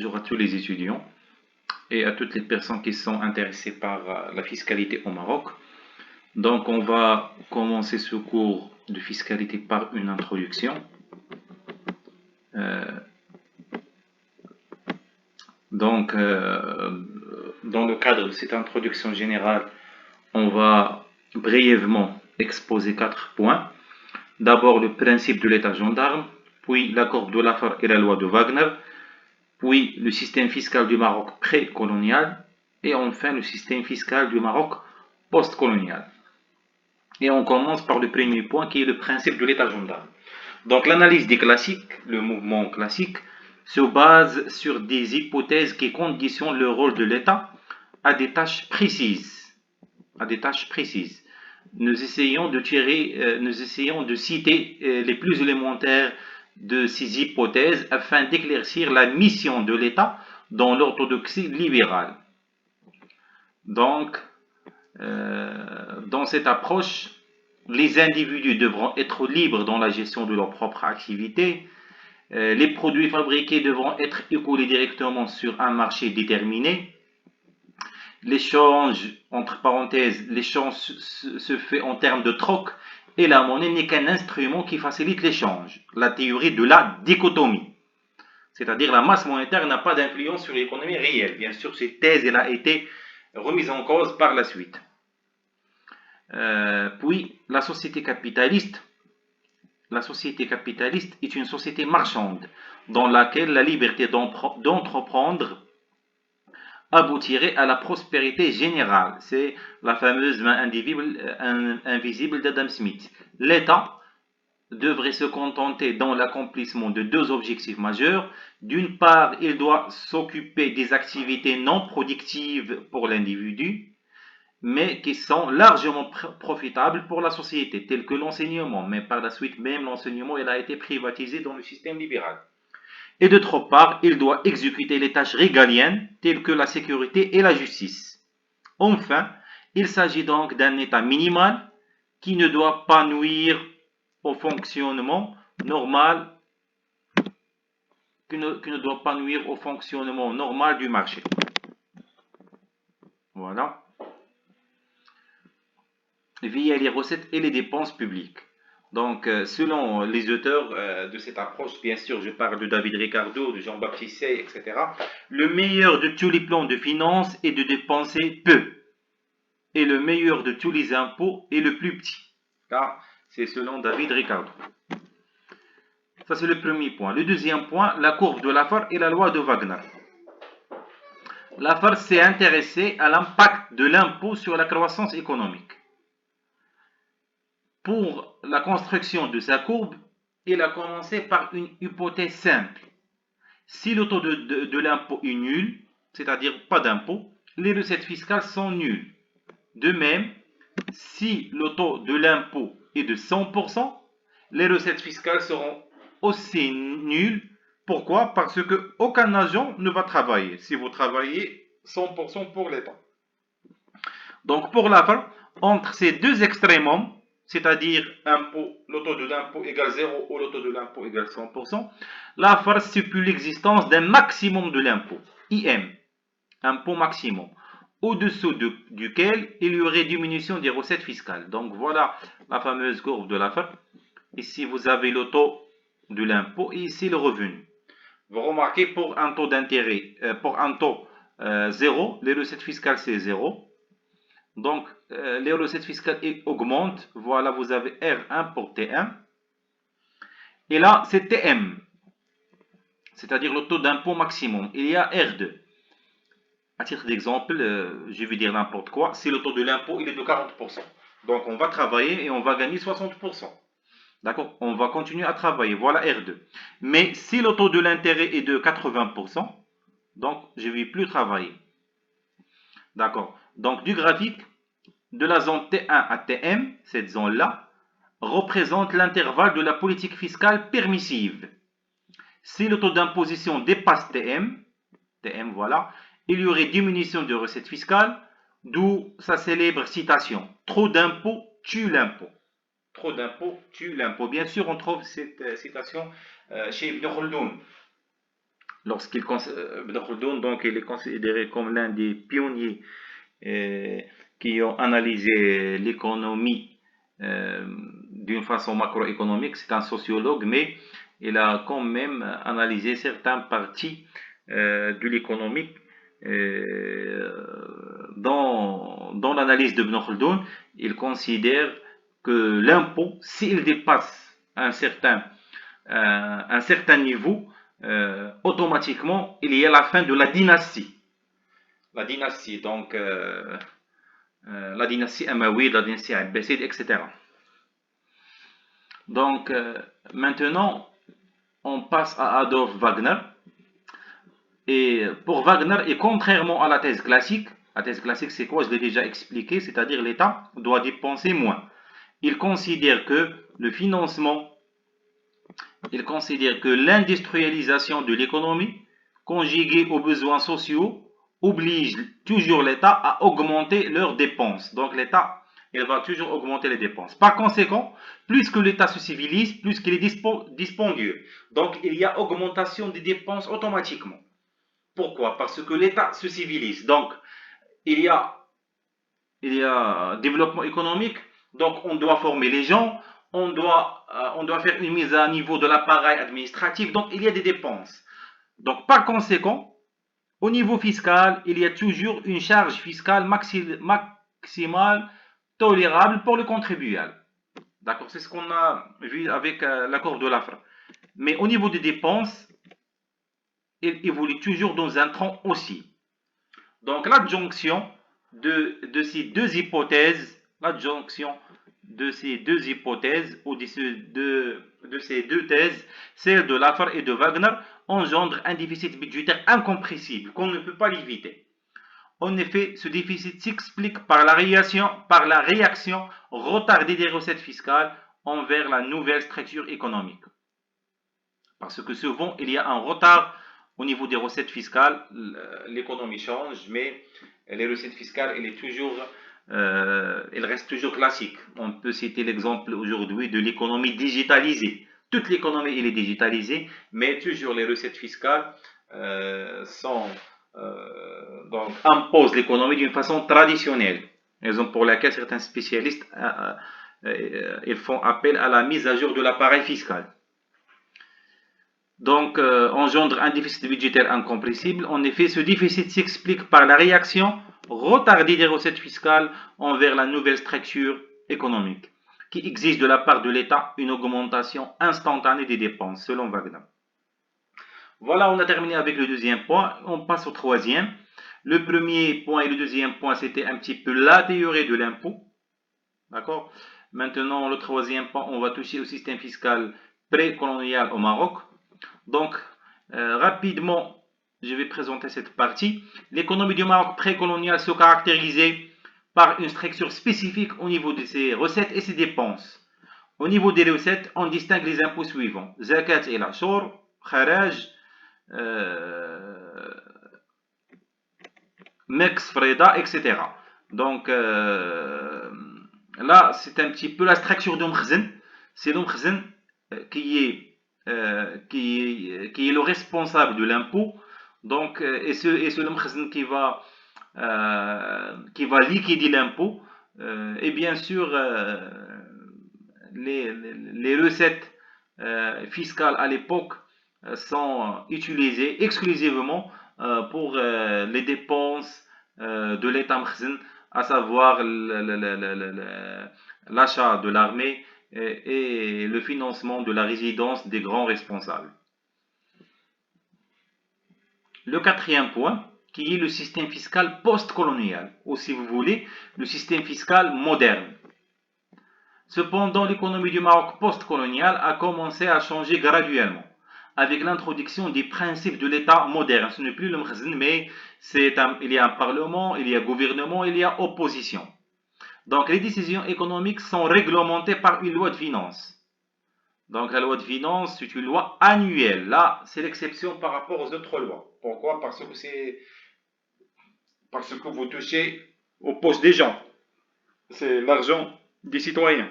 Bonjour à tous les étudiants et à toutes les personnes qui sont intéressées par la fiscalité au Maroc. Donc, on va commencer ce cours de fiscalité par une introduction. Dans le cadre de cette introduction générale, on va brièvement exposer 4 points. D'abord, le principe de l'État gendarme, puis l'accord de Lafar et la loi de Wagner, puis le système fiscal du Maroc pré-colonial, et enfin le système fiscal du Maroc post-colonial. Et on commence par le premier point qui est le principe de l'État gendarme. Donc l'analyse des classiques, le mouvement classique, se base sur des hypothèses qui conditionnent le rôle de l'État à des tâches précises. Nous essayons de citer les plus élémentaires de ces hypothèses afin d'éclaircir la mission de l'État dans l'orthodoxie libérale. Donc, dans cette approche, les individus devront être libres dans la gestion de leur propre activité. Les produits fabriqués devront être écoulés directement sur un marché déterminé. L'échange, entre parenthèses, l'échange se fait en termes de troc et la monnaie n'est qu'un instrument qui facilite l'échange. La théorie de la dichotomie, c'est-à-dire la masse monétaire n'a pas d'influence sur l'économie réelle. Bien sûr, cette thèse elle a été remise en cause par la suite. Puis, la société capitaliste est une société marchande dans laquelle la liberté d'entreprendre aboutirait à la prospérité générale. C'est la fameuse main invisible d'Adam Smith. L'État devrait se contenter dans l'accomplissement de deux objectifs majeurs. D'une part, il doit s'occuper des activités non productives pour l'individu, mais qui sont largement profitables pour la société, telles que l'enseignement. Mais par la suite, même l'enseignement il a été privatisé dans le système libéral. Et d'autre part, il doit exécuter les tâches régaliennes telles que la sécurité et la justice. Enfin, il s'agit donc d'un État minimal qui ne doit pas nuire au fonctionnement normal, du marché. Voilà. Via les recettes et les dépenses publiques. Donc, selon les auteurs de cette approche, bien sûr, je parle de David Ricardo, de Jean-Baptiste Say, etc., le meilleur de tous les plans de finances est de dépenser peu. Et le meilleur de tous les impôts est le plus petit. Car c'est selon David Ricardo. Ça, c'est le premier point. Le deuxième point, la courbe de Lafar et la loi de Wagner. Lafar s'est intéressé à l'impact de l'impôt sur la croissance économique. Pour la construction de sa courbe, il a commencé par une hypothèse simple. Si le taux de l'impôt est nul, c'est-à-dire pas d'impôt, les recettes fiscales sont nulles. De même, si le taux de l'impôt est de 100%, les recettes fiscales seront aussi nulles. Pourquoi? Parce qu'aucun agent ne va travailler si vous travaillez 100% pour l'État. Donc pour la fin, entre ces deux extrémums, c'est-à-dire le taux de l'impôt égale 0 ou le taux de l'impôt égale 100%, la FAR stipule l'existence d'un maximum de l'impôt, IM, impôt maximum, au-dessous duquel il y aurait diminution des recettes fiscales. Donc voilà la fameuse courbe de la FAR. Ici vous avez le taux de l'impôt et ici le revenu. Vous remarquez pour un taux d'intérêt, pour un taux 0, les recettes fiscales c'est 0. Donc, les recettes fiscales augmentent. Voilà, vous avez R1 pour T1. Et là, c'est TM, c'est-à-dire le taux d'impôt maximum. Il y a R2. À titre d'exemple, je vais dire n'importe quoi. Si le taux de l'impôt il est de 40%. Donc, on va travailler et on va gagner 60%. D'accord? On va continuer à travailler. Voilà R2. Mais si le taux de l'intérêt est de 80%, donc je ne vais plus travailler. D'accord? Donc, du graphique, de la zone T1 à Tm, cette zone-là, représente l'intervalle de la politique fiscale permissive. Si le taux d'imposition dépasse Tm, voilà, il y aurait diminution de recettes fiscales, d'où sa célèbre citation « Trop d'impôts tue l'impôt ». Trop d'impôts tue l'impôt. Bien sûr, on trouve cette citation chez Ibn Khaldun. Ibn Khaldun, donc, il est considéré comme l'un des pionniers euh, qui ont analysé l'économie euh, d'une façon macroéconomique. C'est un sociologue, mais il a quand même analysé certaines parties de l'économie. Dans l'analyse de Ibn Khaldun, il considère que l'impôt, s'il dépasse un certain niveau, automatiquement, il y a la fin de la dynastie. La dynastie, donc la dynastie Amawide, la dynastie Abbasside, etc. Donc, maintenant, on passe à Adolf Wagner. Et pour Wagner, et contrairement à la thèse classique, c'est quoi? Je l'ai déjà expliqué, c'est-à-dire l'État doit dépenser moins. Il considère que le financement, il considère que l'industrialisation de l'économie, conjuguée aux besoins sociaux, oblige toujours l'État à augmenter leurs dépenses. Donc l'État, il va toujours augmenter les dépenses. Par conséquent, plus que l'État se civilise, plus qu'il est dispendieux. Donc il y a augmentation des dépenses automatiquement. Pourquoi? Parce que l'État se civilise. Donc il y a, il y a développement économique, donc on doit former les gens, on doit faire une mise à niveau de l'appareil administratif, donc il y a des dépenses. Donc par conséquent, au niveau fiscal, il y a toujours une charge fiscale maximale tolérable pour le contribuable. D'accord, c'est ce qu'on a vu avec l'accord de l'AFRA. Mais au niveau des dépenses, il évolue toujours dans un tronc aussi. Donc l'adjonction de ces deux hypothèses, l'adjonction de ces deux hypothèses ou de ces deux thèses, celle de Laffer et de Wagner, engendre un déficit budgétaire incompressible qu'on ne peut pas l'éviter. En effet, ce déficit s'explique par la réaction retardée des recettes fiscales envers la nouvelle structure économique. Parce que souvent, il y a un retard au niveau des recettes fiscales. L'économie change, mais les recettes fiscales, elles restent toujours classiques. On peut citer l'exemple aujourd'hui de l'économie digitalisée. Toute l'économie, elle est digitalisée, mais toujours les recettes fiscales donc, imposent l'économie d'une façon traditionnelle. Raison pour laquelle certains spécialistes ils font appel à la mise à jour de l'appareil fiscal. Donc, engendre un déficit budgétaire incompressible. En effet, ce déficit s'explique par la réaction retardée des recettes fiscales envers la nouvelle structure économique, qui exige de la part de l'État une augmentation instantanée des dépenses, selon Wagner. Voilà, on a terminé avec le deuxième point. On passe au troisième. Le premier point et le deuxième point, c'était un petit peu la théorie de l'impôt. D'accord? Maintenant, le troisième point, on va toucher au système fiscal précolonial au Maroc. Donc, rapidement, je vais présenter cette partie. L'économie du Maroc précolonial se caractérisait par une structure spécifique au niveau de ses recettes et ses dépenses. Au niveau des recettes, on distingue les impôts suivants: zakat et l'ashur, kharaj, mex, freda, etc. Donc, là, c'est un petit peu la structure de Mkhzen. C'est le Mkhzen qui est qui est le responsable de l'impôt. Donc, et c'est le Mkhzen qui va liquider l'impôt. Et bien sûr, les recettes fiscales à l'époque sont utilisées exclusivement pour les dépenses de l'État Mkhzen, à savoir l'achat de l'armée et le financement de la résidence des grands responsables. Le quatrième point, qui est le système fiscal post-colonial, ou si vous voulez, le système fiscal moderne. Cependant, l'économie du Maroc post-colonial a commencé à changer graduellement, avec l'introduction des principes de l'État moderne. Ce n'est plus le Mkhzen, mais il y a un parlement, il y a gouvernement, il y a opposition. Donc les décisions économiques sont réglementées par une loi de finances. Donc la loi de finances, c'est une loi annuelle. Là, c'est l'exception par rapport aux autres lois. Pourquoi? Parce que vous touchez aux poches des gens. C'est l'argent des citoyens.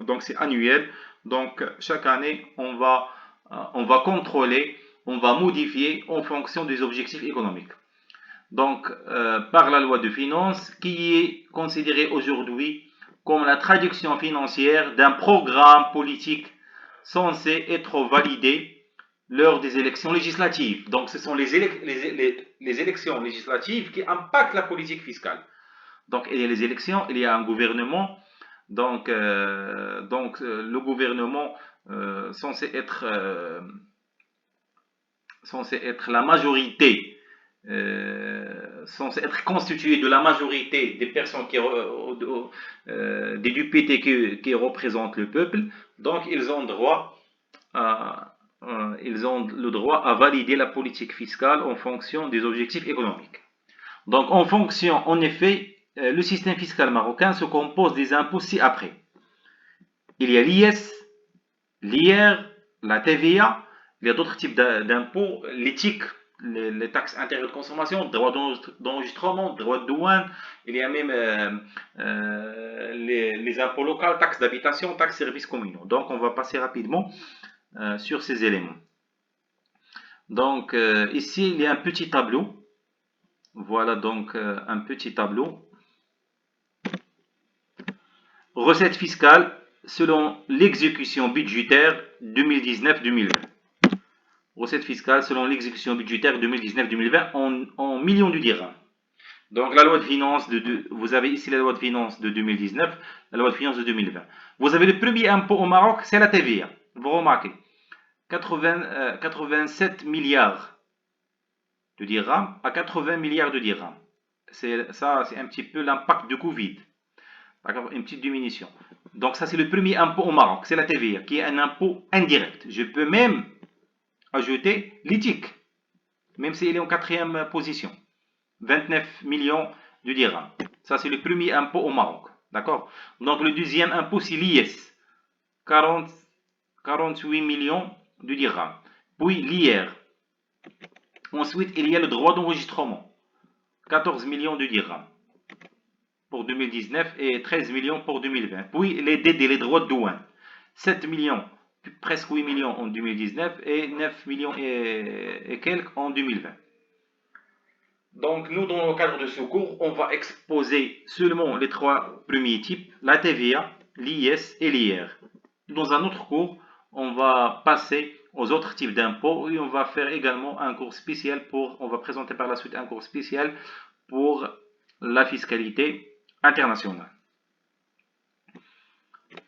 Donc c'est annuel. Donc chaque année, on va contrôler on va modifier en fonction des objectifs économiques. Donc, par la loi de finances, qui est considérée aujourd'hui comme la traduction financière d'un programme politique censé être validé lors des élections législatives. Donc, ce sont les élections législatives qui impactent la politique fiscale. Donc, il y a les élections, il y a un gouvernement. Donc, le gouvernement censé être la majorité, censé être constitué de la majorité des personnes des députés qui représentent le peuple. Donc, ils ont le droit à valider la politique fiscale en fonction des objectifs économiques. Donc, en effet, le système fiscal marocain se compose des impôts ci-après. Il y a l'IS, l'IR, la TVA, il y a d'autres types d'impôts, l'éthique, les taxes intérieures de consommation, droits d'enregistrement, droits de douane, il y a même les impôts locaux, taxes d'habitation, taxes services communaux. Donc, on va passer rapidement sur ces éléments. Donc, ici, il y a un petit tableau. Voilà donc un petit tableau. Recettes fiscales selon l'exécution budgétaire 2019-2020. Recettes fiscales selon l'exécution budgétaire 2019-2020 en millions de dirhams. Donc la loi de finances, vous avez ici la loi de finances de 2019, la loi de finances de 2020. Vous avez le premier impôt au Maroc, c'est la TVA. Vous remarquez, 87 milliards de dirhams à 80 milliards de dirhams. Ça, c'est un petit peu l'impact de Covid. Une petite diminution. Donc ça, c'est le premier impôt au Maroc, c'est la TVA, qui est un impôt indirect. Je peux même ajouter l'éthique, même s'il est en 4e position. 29 millions de dirhams. Ça, c'est le premier impôt au Maroc. D'accord? Donc le deuxième impôt, c'est l'IS. 48 millions de dirhams. Puis l'IR. Ensuite, il y a le droit d'enregistrement. 14 millions de dirhams pour 2019 et 13 millions pour 2020. Puis les dettes et les droits de douane. 7 millions, presque 8 millions en 2019 et 9 millions et quelques en 2020. Donc nous, dans le cadre de ce cours, on va exposer seulement les trois premiers types, la TVA, l'IS et l'IR. Dans un autre cours, on va passer aux autres types d'impôts et on va faire également un cours spécial on va présenter par la suite un cours spécial pour la fiscalité internationale.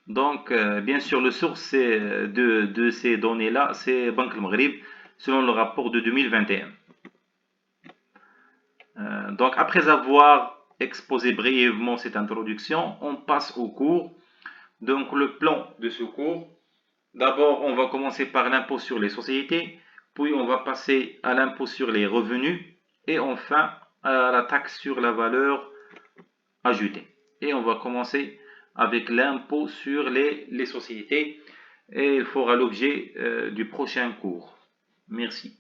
Donc, bien sûr, le source de ces données-là, c'est Banque El Maghrib, selon le rapport de 2021. Donc, après avoir exposé brièvement cette introduction, on passe au cours. Donc, le plan de ce cours, d'abord, on va commencer par l'impôt sur les sociétés, puis on va passer à l'impôt sur les revenus, et enfin à la taxe sur la valeur ajoutée. Et on va commencer avec l'impôt sur les sociétés, et il fera l'objet du prochain cours. Merci.